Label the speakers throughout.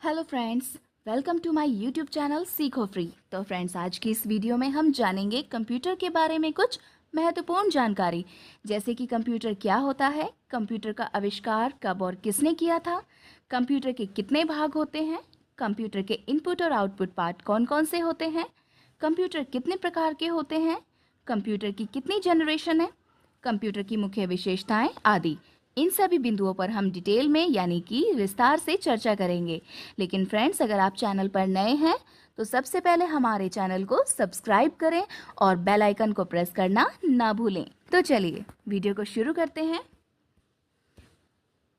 Speaker 1: Hello friends, welcome to my YouTube channel Seekho free. तो friends, आज की इस वीडियो में हम जानेंगे कंप्यूटर के बारे में कुछ महत्वपूर्ण जानकारी, जैसे कि कंप्यूटर क्या होता है, कंप्यूटर का आविष्कार कब और किसने किया था, कंप्यूटर के कितने भाग होते हैं, कंप्यूटर के इनपुट और आउटपुट पार्ट कौन कौन से होते हैं, कंप्यूटर कितने प्रकार के होते हैं, कंप्यूटर की कितनी जनरेशन है, कंप्यूटर की मुख्य विशेषताएं आदि। इन सभी बिंदुओं पर हम डिटेल में यानी कि विस्तार से चर्चा करेंगे। लेकिन फ्रेंड्स, अगर आप चैनल पर नए हैं तो सबसे पहले हमारे चैनल को सब्सक्राइब करें और बेल आइकन को प्रेस करना ना भूलें। तो चलिए वीडियो को शुरू करते हैं।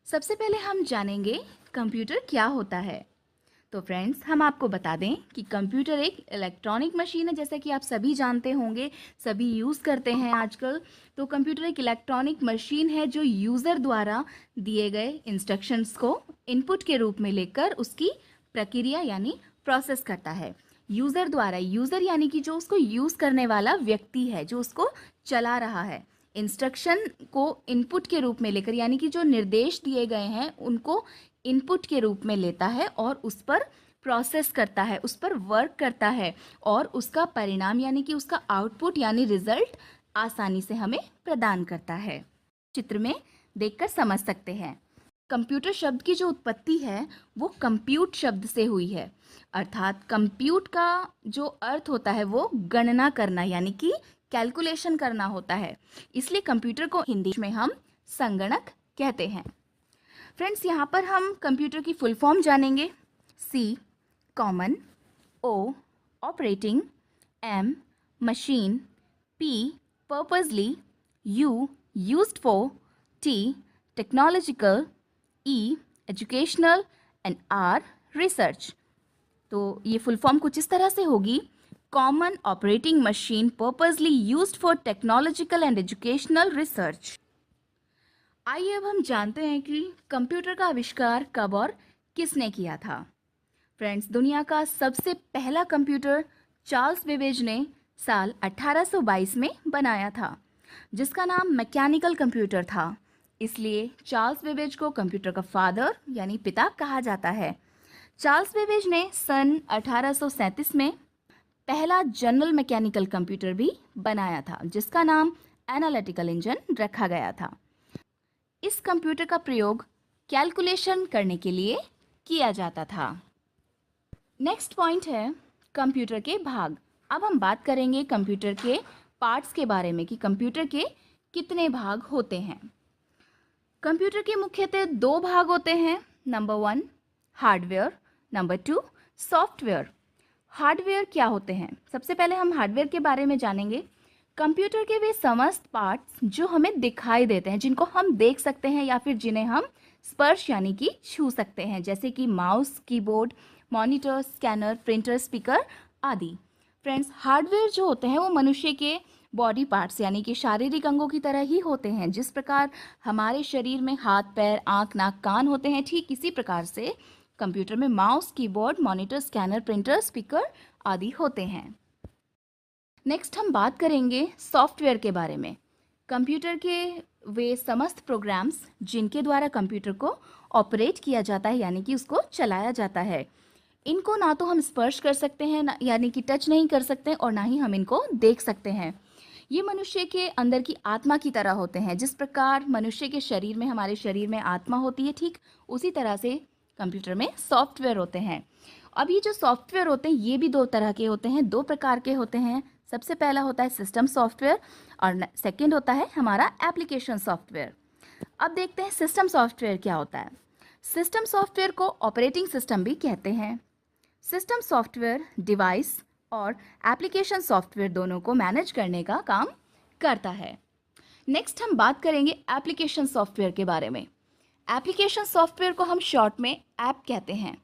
Speaker 1: सबसे पहले हम जानेंगे कंप्यूटर क्या होता है। तो फ्रेंड्स, हम आपको बता दें कि कंप्यूटर एक इलेक्ट्रॉनिक मशीन है, जैसा कि आप सभी जानते होंगे, सभी यूज़ करते हैं आजकल। तो कंप्यूटर एक इलेक्ट्रॉनिक मशीन है जो यूज़र द्वारा दिए गए इंस्ट्रक्शंस को इनपुट के रूप में लेकर उसकी प्रक्रिया यानी प्रोसेस करता है। यूज़र द्वारा, यूज़र यानी कि जो उसको यूज़ करने वाला व्यक्ति है, जो उसको चला रहा है, इंस्ट्रक्शन को इनपुट के रूप में लेकर यानी कि जो निर्देश दिए गए हैं उनको इनपुट के रूप में लेता है और उस पर प्रोसेस करता है, उस पर वर्क करता है और उसका परिणाम यानी कि उसका आउटपुट यानी रिजल्ट आसानी से हमें प्रदान करता है। चित्र में देखकर समझ सकते हैं। कंप्यूटर शब्द की जो उत्पत्ति है वो कंप्यूट शब्द से हुई है, अर्थात कंप्यूट का जो अर्थ होता है वो गणना करना यानी कि कैलकुलेशन करना होता है। इसलिए कंप्यूटर को हिंदी में हम संगणक कहते हैं। फ्रेंड्स, यहाँ पर हम कंप्यूटर की फुल फॉर्म जानेंगे। C common, O operating, M machine, P purposely, U used for, T technological, E educational and R research. तो ये फुल फॉर्म कुछ इस तरह से होगी: common operating machine purposely used for technological and educational research. आइए अब हम जानते हैं कि कंप्यूटर का आविष्कार कब और किसने किया था। फ्रेंड्स, दुनिया का सबसे पहला कंप्यूटर चार्ल्स बेबेज ने साल 1822 में बनाया था, जिसका नाम मैकेनिकल कंप्यूटर था। इसलिए चार्ल्स बेबेज को कंप्यूटर का फादर यानी पिता कहा जाता है। चार्ल्स बेबेज ने सन 1837 में पहला जनरल मैकेनिकल कंप्यूटर भी बनाया था, जिसका नाम एनालिटिकल इंजन रखा गया था। इस कंप्यूटर का प्रयोग कैलकुलेशन करने के लिए किया जाता था। नेक्स्ट पॉइंट है कंप्यूटर के भाग। अब हम बात करेंगे कंप्यूटर के पार्ट्स के बारे में कि कंप्यूटर के कितने भाग होते हैं। कंप्यूटर के मुख्यतः दो भाग होते हैं। Number 1 hardware, number 2 software. Hardware क्या होते हैं? सबसे पहले हम हार्डवेयर के बारे में जानेंगे। कंप्यूटर के वे समस्त पार्ट्स जो हमें दिखाई देते हैं, जिनको हम देख सकते हैं या फिर जिन्हें हम स्पर्श यानी कि छू सकते हैं, जैसे कि mouse, keyboard, monitor, scanner, printer, speaker आदि। फ्रेंड्स, हार्डवेयर जो होते हैं वो मनुष्य के बॉडी पार्ट्स यानी कि शारीरिक अंगों की तरह ही होते हैं। जिस प्रकार हमारे शरीर में हाथ, पैर, आँख, नाक, कान होते हैं, ठीक इसी प्रकार से कंप्यूटर में mouse, keyboard, monitor, scanner, printer, speaker आदि होते हैं। नेक्स्ट हम बात करेंगे सॉफ्टवेयर के बारे में। कंप्यूटर के वे समस्त प्रोग्राम्स जिनके द्वारा कंप्यूटर को ऑपरेट किया जाता है यानी कि उसको चलाया जाता है, इनको ना तो हम स्पर्श कर सकते हैं यानी कि टच नहीं कर सकते और ना ही हम इनको देख सकते हैं। ये मनुष्य के अंदर की आत्मा की तरह होते हैं। जिस प्रकार मनुष्य के शरीर में, हमारे शरीर में आत्मा होती है, ठीक उसी तरह से कंप्यूटर में सॉफ्टवेयर होते हैं। अब ये जो सॉफ्टवेयर होते हैं ये भी दो तरह के होते हैं, दो प्रकार के होते हैं। सबसे पहला होता है सिस्टम सॉफ्टवेयर और सेकंड होता है हमारा एप्लीकेशन सॉफ्टवेयर। अब देखते हैं सिस्टम सॉफ्टवेयर क्या होता है। सिस्टम सॉफ्टवेयर को ऑपरेटिंग सिस्टम भी कहते हैं। सिस्टम सॉफ्टवेयर डिवाइस और एप्लीकेशन सॉफ्टवेयर दोनों को मैनेज करने का काम करता है। नेक्स्ट हम बात करेंगे एप्लीकेशन सॉफ्टवेयर के बारे में। एप्लीकेशन सॉफ्टवेयर को हम शॉर्ट में ऐप कहते हैं।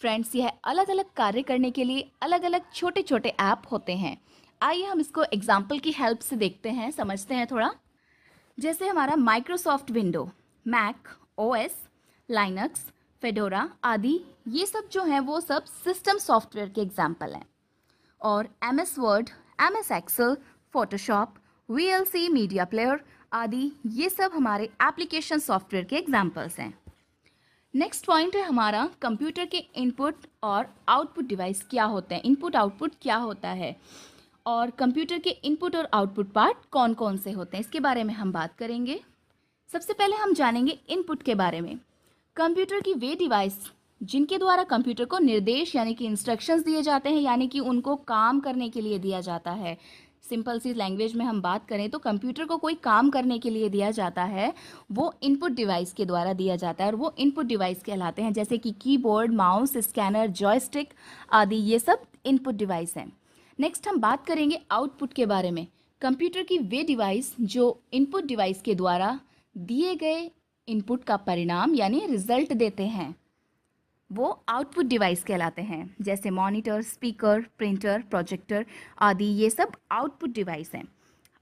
Speaker 1: फ्रेंड्स, यह अलग अलग कार्य करने के लिए अलग अलग छोटे छोटे ऐप होते हैं। आइए हम इसको एग्जाम्पल की हेल्प से देखते हैं, समझते हैं थोड़ा। जैसे हमारा Microsoft window, Mac OS, Linux, Fedora आदि, ये सब जो हैं वो सब सिस्टम सॉफ्टवेयर के एग्जाम्पल हैं। और MS Word, MS Excel, Photoshop, VLC media player आदि, ये सब हमारे एप्लीकेशन सॉफ्टवेयर के एग्जाम्पल्स हैं। नेक्स्ट पॉइंट है हमारा कंप्यूटर के इनपुट और आउटपुट डिवाइस क्या होते हैं, इनपुट आउटपुट क्या होता है और कंप्यूटर के इनपुट और आउटपुट पार्ट कौन कौन से होते हैं, इसके बारे में हम बात करेंगे। सबसे पहले हम जानेंगे इनपुट के बारे में। कंप्यूटर की वे डिवाइस जिनके द्वारा कंप्यूटर को निर्देश यानी कि इंस्ट्रक्शंस दिए जाते हैं, यानी कि उनको काम करने के लिए दिया जाता है। सिंपल सी लैंग्वेज में हम बात करें तो कंप्यूटर को कोई काम करने के लिए दिया जाता है, वो इनपुट डिवाइस के द्वारा दिया जाता है और वो इनपुट डिवाइस कहलाते हैं, जैसे कि कीबोर्ड, माउस, स्कैनर, जॉयस्टिक आदि, ये सब इनपुट डिवाइस हैं। नेक्स्ट हम बात करेंगे आउटपुट के बारे में। कंप्यूटर की वे डिवाइस जो इनपुट डिवाइस के द्वारा दिए गए इनपुट का परिणाम यानी रिजल्ट देते हैं, वो आउटपुट डिवाइस कहलाते हैं, जैसे मॉनिटर, स्पीकर, प्रिंटर, प्रोजेक्टर आदि, ये सब आउटपुट डिवाइस हैं।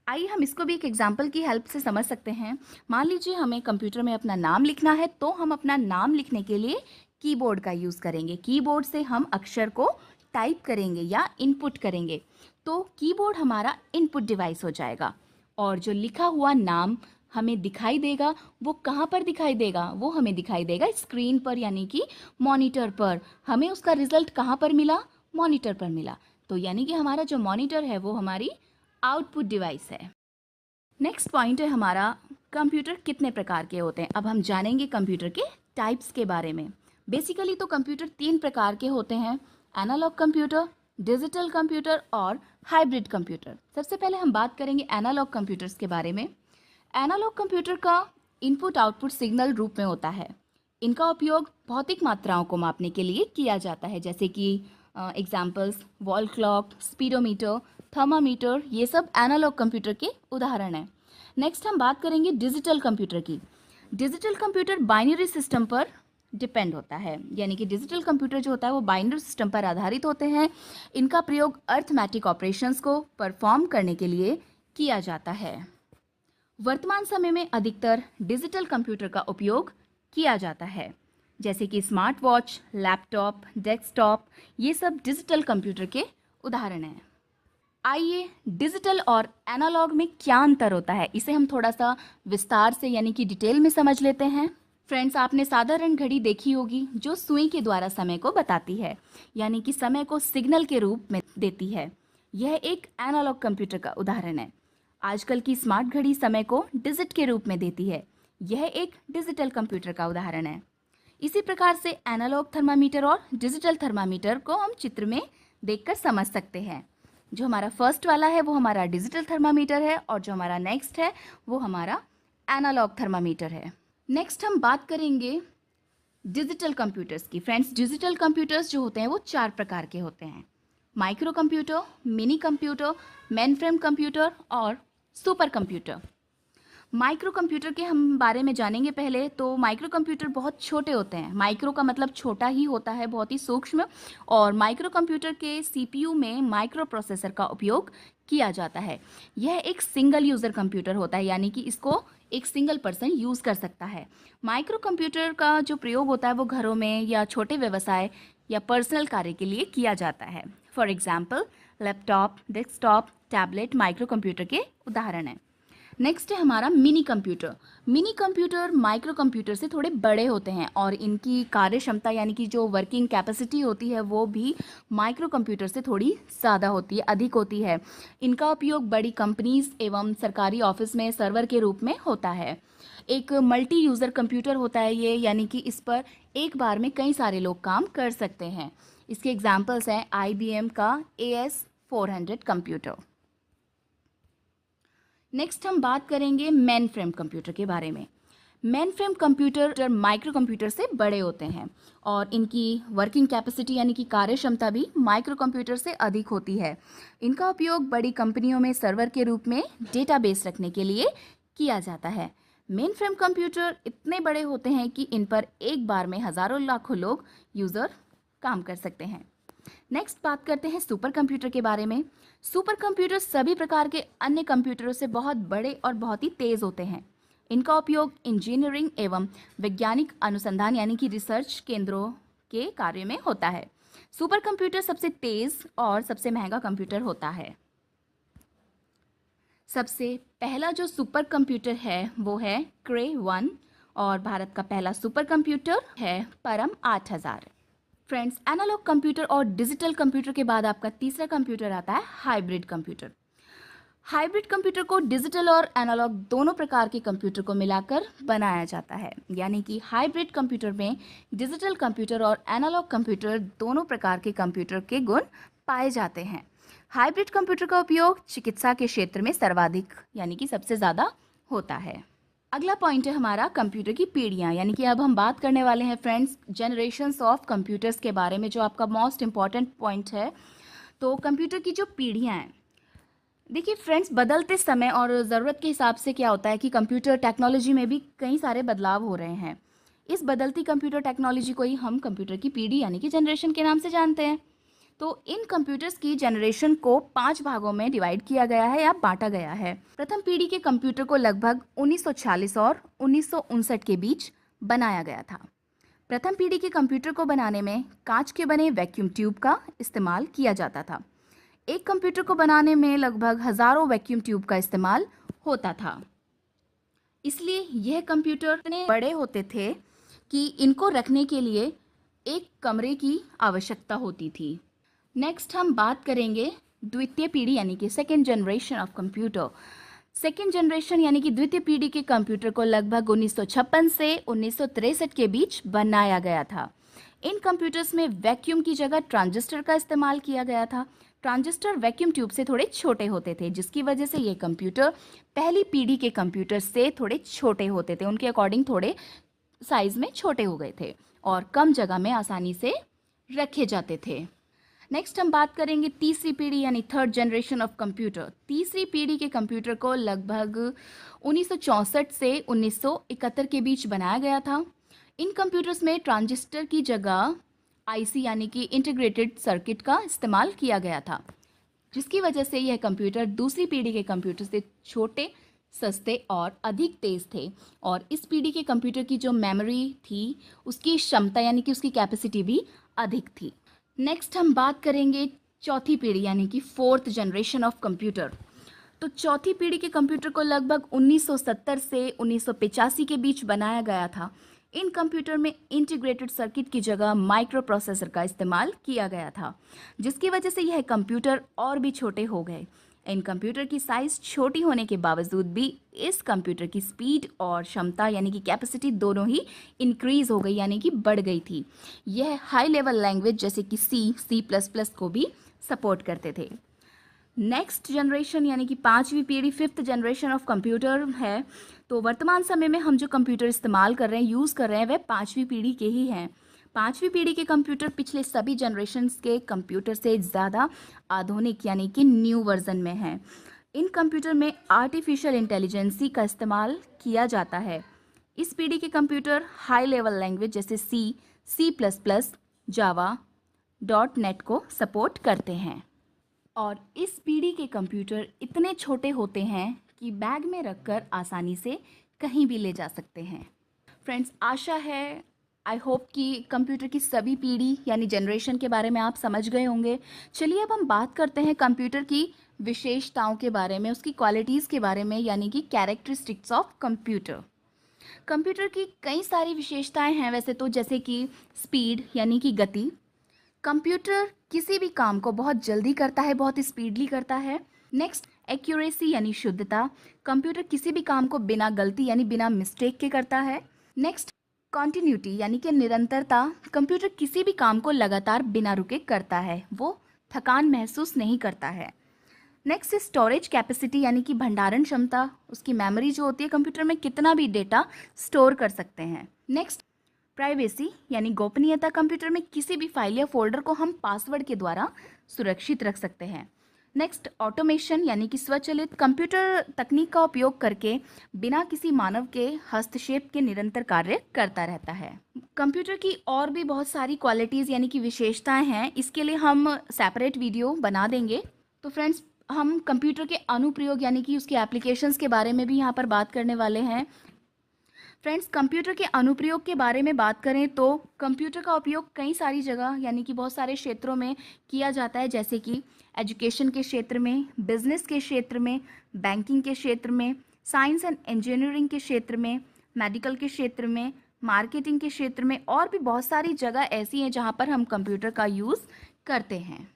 Speaker 1: आइए हम इसको भी एक एग्जांपल की हेल्प से समझ सकते हैं। मान लीजिए हमें कंप्यूटर में अपना नाम लिखना है, तो हम अपना नाम लिखने के लिए कीबोर्ड का यूज़ करेंगे। कीबोर्ड से हम अक्षर को टाइप करेंगे या इनपुट करेंगे, तो कीबोर्ड हमारा इनपुट डिवाइस हो जाएगा। और जो लिखा हुआ नाम हमें दिखाई देगा, वो कहाँ पर दिखाई देगा, वो हमें दिखाई देगा स्क्रीन पर यानी कि मॉनिटर पर। हमें उसका रिजल्ट कहाँ पर मिला, मॉनिटर पर मिला। तो यानी कि हमारा जो मॉनिटर है वो हमारी आउटपुट डिवाइस है। नेक्स्ट पॉइंट है हमारा कंप्यूटर कितने प्रकार के होते हैं। अब हम जानेंगे कंप्यूटर के टाइप्स के बारे में। बेसिकली तो कंप्यूटर 3 प्रकार के होते हैं, एनालॉग कंप्यूटर, डिजिटल कंप्यूटर और हाइब्रिड कंप्यूटर। सबसे पहले हम बात करेंगे एनालॉग कंप्यूटर्स के बारे में। एनालॉग कंप्यूटर का इनपुट आउटपुट सिग्नल रूप में होता है। इनका उपयोग भौतिक मात्राओं को मापने के लिए किया जाता है, जैसे कि examples wall clock, speedometer, thermometer, ये सब एनालॉग कंप्यूटर के उदाहरण हैं। नेक्स्ट हम बात करेंगे डिजिटल कंप्यूटर की। डिजिटल कंप्यूटर बाइनरी सिस्टम पर डिपेंड होता है, यानी कि डिजिटल कंप्यूटर जो होता है वो बाइनरी सिस्टम पर आधारित होते हैं। इनका प्रयोग अर्थमेटिक ऑपरेशंस को परफॉर्म करने के लिए किया जाता है। वर्तमान समय में अधिकतर डिजिटल कंप्यूटर का उपयोग किया जाता है, जैसे कि स्मार्ट वॉच, लैपटॉप, डेस्कटॉप, ये सब डिजिटल कंप्यूटर के उदाहरण हैं। आइए डिजिटल और एनालॉग में क्या अंतर होता है, इसे हम थोड़ा सा विस्तार से यानी कि डिटेल में समझ लेते हैं। फ्रेंड्स, आपने साधारण घड़ी देखी होगी जो सुई के द्वारा समय को बताती है, यानी कि समय को सिग्नल के रूप में देती है। यह एक एनालॉग कंप्यूटर का उदाहरण है। आजकल की स्मार्ट घड़ी समय को डिजिट के रूप में देती है। यह एक डिजिटल कंप्यूटर का उदाहरण है। इसी प्रकार से एनालॉग थर्मामीटर और डिजिटल थर्मामीटर को हम चित्र में देखकर समझ सकते हैं। जो हमारा फर्स्ट वाला है वो हमारा डिजिटल थर्मामीटर है और जो हमारा नेक्स्ट है वो हमारा एनालॉग थर्मामीटर है। नेक्स्ट हम बात करेंगे डिजिटल कंप्यूटर्स की। फ्रेंड्स, डिजिटल कंप्यूटर्स जो होते हैं वो 4 प्रकार के होते हैं, micro computer, mini computer, mainframe computer और सुपर कंप्यूटर। माइक्रो कंप्यूटर के हम बारे में जानेंगे पहले। तो माइक्रो कंप्यूटर बहुत छोटे होते हैं। माइक्रो का मतलब छोटा ही होता है, बहुत ही सूक्ष्म। और माइक्रो कंप्यूटर के सीपीयू में माइक्रो प्रोसेसर का उपयोग किया जाता है। यह एक सिंगल यूज़र कंप्यूटर होता है, यानी कि इसको एक सिंगल पर्सन यूज़ कर सकता है। माइक्रो कंप्यूटर का जो प्रयोग होता है वो घरों में या छोटे व्यवसाय या पर्सनल कार्य के लिए किया जाता है। For example laptop, desktop, tablet micro computer के उदाहरण हैं। नेक्स्ट है हमारा mini computer. Mini computer micro computer से थोड़े बड़े होते हैं और इनकी कार्य क्षमता यानी कि जो वर्किंग कैपेसिटी होती है वो भी माइक्रो कंप्यूटर से थोड़ी ज़्यादा होती है, अधिक होती है। इनका उपयोग बड़ी कंपनीज एवं सरकारी ऑफिस में सर्वर के रूप में होता है। एक मल्टी यूज़र कंप्यूटर होता है ये, यानी कि इस पर एक बार में कई सारे लोग काम कर सकते हैं। इसके एग्जाम्पल्स हैं IBM का AS400 कंप्यूटर। नेक्स्ट हम बात करेंगे मेन फ्रेम कंप्यूटर के बारे में। Main frame computer micro computer से बड़े होते हैं और इनकी वर्किंग कैपेसिटी यानी कि कार्य क्षमता भी माइक्रो कंप्यूटर से अधिक होती है। इनका उपयोग बड़ी कंपनियों में सर्वर के रूप में डेटाबेस रखने के लिए किया जाता है। मेन फ्रेम कंप्यूटर इतने बड़े होते हैं कि इन पर एक बार में हज़ारों लाखों लोग यूज़र काम कर सकते हैं। नेक्स्ट बात करते हैं सुपर कंप्यूटर के बारे में। सुपर कंप्यूटर सभी प्रकार के अन्य कंप्यूटरों से बहुत बड़े और बहुत ही तेज़ होते हैं। इनका उपयोग इंजीनियरिंग एवं वैज्ञानिक अनुसंधान यानी कि रिसर्च केंद्रों के कार्य में होता है। सुपर कंप्यूटर सबसे तेज़ और सबसे महंगा कंप्यूटर होता है। सबसे पहला जो सुपर कंप्यूटर है वो है क्रे 1 और भारत का पहला सुपर कंप्यूटर है परम 8000। फ्रेंड्स, एनालॉग कंप्यूटर और डिजिटल कंप्यूटर के बाद आपका तीसरा कंप्यूटर आता है हाइब्रिड कंप्यूटर। हाइब्रिड कंप्यूटर को डिजिटल और एनालॉग दोनों प्रकार के कंप्यूटर को मिलाकर बनाया जाता है, यानी कि हाइब्रिड कंप्यूटर में डिजिटल कंप्यूटर और एनालॉग कंप्यूटर दोनों प्रकार के कंप्यूटर के गुण पाए जाते हैं। हाइब्रिड कंप्यूटर का उपयोग चिकित्सा के क्षेत्र में सर्वाधिक यानी कि सबसे ज़्यादा होता है। अगला पॉइंट है हमारा कंप्यूटर की पीढ़ियाँ, यानी कि अब हम बात करने वाले हैं फ्रेंड्स जनरेशन्स ऑफ कंप्यूटर्स के बारे में, जो आपका मोस्ट इम्पॉर्टेंट पॉइंट है। तो कंप्यूटर की जो पीढ़ियाँ हैं, देखिए फ्रेंड्स, बदलते समय और ज़रूरत के हिसाब से क्या होता है कि कंप्यूटर टेक्नोलॉजी में भी कई सारे बदलाव हो रहे हैं। इस बदलती कंप्यूटर टेक्नोलॉजी को ही हम कंप्यूटर की पीढ़ी यानी कि जनरेशन के नाम से जानते हैं। तो इन कंप्यूटर्स की जनरेशन को 5 भागों में डिवाइड किया गया है या बांटा गया है। प्रथम पीढ़ी के कंप्यूटर को लगभग 1940 और 1959 के बीच बनाया गया था। प्रथम पीढ़ी के कंप्यूटर को बनाने में कांच के बने वैक्यूम ट्यूब का इस्तेमाल किया जाता था। एक कंप्यूटर को बनाने में लगभग हजारों वैक्यूम ट्यूब का इस्तेमाल होता था। इसलिए यह कंप्यूटर इतने बड़े होते थे कि इनको रखने के लिए एक कमरे की आवश्यकता होती थी। नेक्स्ट हम बात करेंगे द्वितीय पीढ़ी यानी कि second generation of computer. Second generation यानी कि द्वितीय पीढ़ी के कंप्यूटर को लगभग 1956 से 1963 के बीच बनाया गया था। इन कंप्यूटर्स में वैक्यूम की जगह ट्रांजिस्टर का इस्तेमाल किया गया था। ट्रांजिस्टर वैक्यूम ट्यूब से थोड़े छोटे होते थे, जिसकी वजह से ये कंप्यूटर पहली पीढ़ी के कंप्यूटर से थोड़े छोटे होते थे, उनके अकॉर्डिंग थोड़े साइज में छोटे हो गए थे और कम जगह में आसानी से रखे जाते थे। नेक्स्ट हम बात करेंगे तीसरी पीढ़ी यानी थर्ड जनरेशन ऑफ कंप्यूटर। तीसरी पीढ़ी के कंप्यूटर को लगभग 1964 से 1971 के बीच बनाया गया था। इन कंप्यूटर्स में ट्रांजिस्टर की जगह आईसी यानी कि इंटीग्रेटेड सर्किट का इस्तेमाल किया गया था, जिसकी वजह से यह कंप्यूटर दूसरी पीढ़ी के कंप्यूटर से छोटे, सस्ते और अधिक तेज थे। और इस पीढ़ी के कंप्यूटर की जो मेमोरी थी उसकी क्षमता यानी कि उसकी कैपेसिटी भी अधिक थी। नेक्स्ट हम बात करेंगे चौथी पीढ़ी यानी कि फोर्थ जनरेशन ऑफ कंप्यूटर। तो चौथी पीढ़ी के कंप्यूटर को लगभग 1970 से 1985 के बीच बनाया गया था। इन कंप्यूटर में इंटीग्रेटेड सर्किट की जगह माइक्रो प्रोसेसर का इस्तेमाल किया गया था, जिसकी वजह से यह कंप्यूटर और भी छोटे हो गए। इन कंप्यूटर की साइज छोटी होने के बावजूद भी इस कंप्यूटर की स्पीड और क्षमता यानी कि कैपेसिटी दोनों ही इंक्रीज हो गई यानी कि बढ़ गई थी। यह हाई लेवल लैंग्वेज जैसे कि C++ को भी सपोर्ट करते थे। नेक्स्ट जनरेशन यानी कि पांचवी पीढ़ी फिफ्थ जनरेशन ऑफ कंप्यूटर है। तो वर्तमान समय में हम जो कंप्यूटर इस्तेमाल कर रहे हैं, यूज़ कर रहे हैं, वह पांचवी पीढ़ी के ही हैं। पांचवी पीढ़ी के कंप्यूटर पिछले सभी जनरेशन्स के कंप्यूटर से ज़्यादा आधुनिक यानी कि न्यू वर्जन में हैं। इन कंप्यूटर में आर्टिफिशियल इंटेलिजेंसी का इस्तेमाल किया जाता है। इस पीढ़ी के कंप्यूटर हाई लेवल लैंग्वेज जैसे C++, जावा, .NET को सपोर्ट करते हैं। और इस पीढ़ी के कंप्यूटर इतने छोटे होते हैं कि बैग में रखकर आसानी से कहीं भी ले जा सकते हैं। फ्रेंड्स, आशा है, आई होप कि कंप्यूटर की सभी पीढ़ी यानी जनरेशन के बारे में आप समझ गए होंगे। चलिए अब हम बात करते हैं कंप्यूटर की विशेषताओं के बारे में, उसकी क्वालिटीज़ के बारे में, यानी कि कैरेक्टरिस्टिक्स ऑफ कंप्यूटर। कंप्यूटर की कई सारी विशेषताएं हैं वैसे तो, जैसे कि स्पीड यानी कि गति। कंप्यूटर किसी भी काम को बहुत जल्दी करता है, बहुत स्पीडली करता है। नेक्स्ट, एक्यूरेसी यानी शुद्धता। कंप्यूटर किसी भी काम को बिना गलती यानी बिना मिस्टेक के करता है। नेक्स्ट, कॉन्टिन्यूटी यानी कि निरंतरता। कंप्यूटर किसी भी काम को लगातार बिना रुके करता है, वो थकान महसूस नहीं करता है। नेक्स्ट, स्टोरेज कैपेसिटी यानी कि भंडारण क्षमता। उसकी मेमोरी जो होती है कंप्यूटर में कितना भी डेटा स्टोर कर सकते हैं। नेक्स्ट, प्राइवेसी यानी गोपनीयता। कंप्यूटर में किसी भी फाइल या फोल्डर को हम पासवर्ड के द्वारा सुरक्षित रख सकते हैं। नेक्स्ट, ऑटोमेशन यानी कि स्वचालित। कंप्यूटर तकनीक का उपयोग करके बिना किसी मानव के हस्तक्षेप के निरंतर कार्य करता रहता है। कंप्यूटर की और भी बहुत सारी क्वालिटीज़ यानी कि विशेषताएं हैं, इसके लिए हम सेपरेट वीडियो बना देंगे। तो फ्रेंड्स, हम कंप्यूटर के अनुप्रयोग यानी कि उसके एप्लीकेशंस के बारे में भी यहाँ पर बात करने वाले हैं। फ्रेंड्स, कंप्यूटर के अनुप्रयोग के बारे में बात करें तो कंप्यूटर का उपयोग कई सारी जगह यानी कि बहुत सारे क्षेत्रों में किया जाता है, जैसे कि एजुकेशन के क्षेत्र में, बिजनेस के क्षेत्र में, बैंकिंग के क्षेत्र में, साइंस एंड इंजीनियरिंग के क्षेत्र में, मेडिकल के क्षेत्र में, मार्केटिंग के क्षेत्र में और भी बहुत सारी जगह ऐसी हैं जहाँ पर हम कंप्यूटर का यूज़ करते हैं।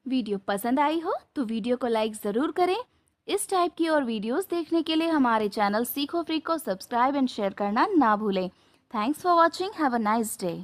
Speaker 1: वीडियो पसंद आई हो तो वीडियो को लाइक ज़रूर करें। इस टाइप की और वीडियोस देखने के लिए हमारे चैनल सीखो फ्री को सब्सक्राइब एंड शेयर करना ना भूलें। Thanks for watching. Have a nice day.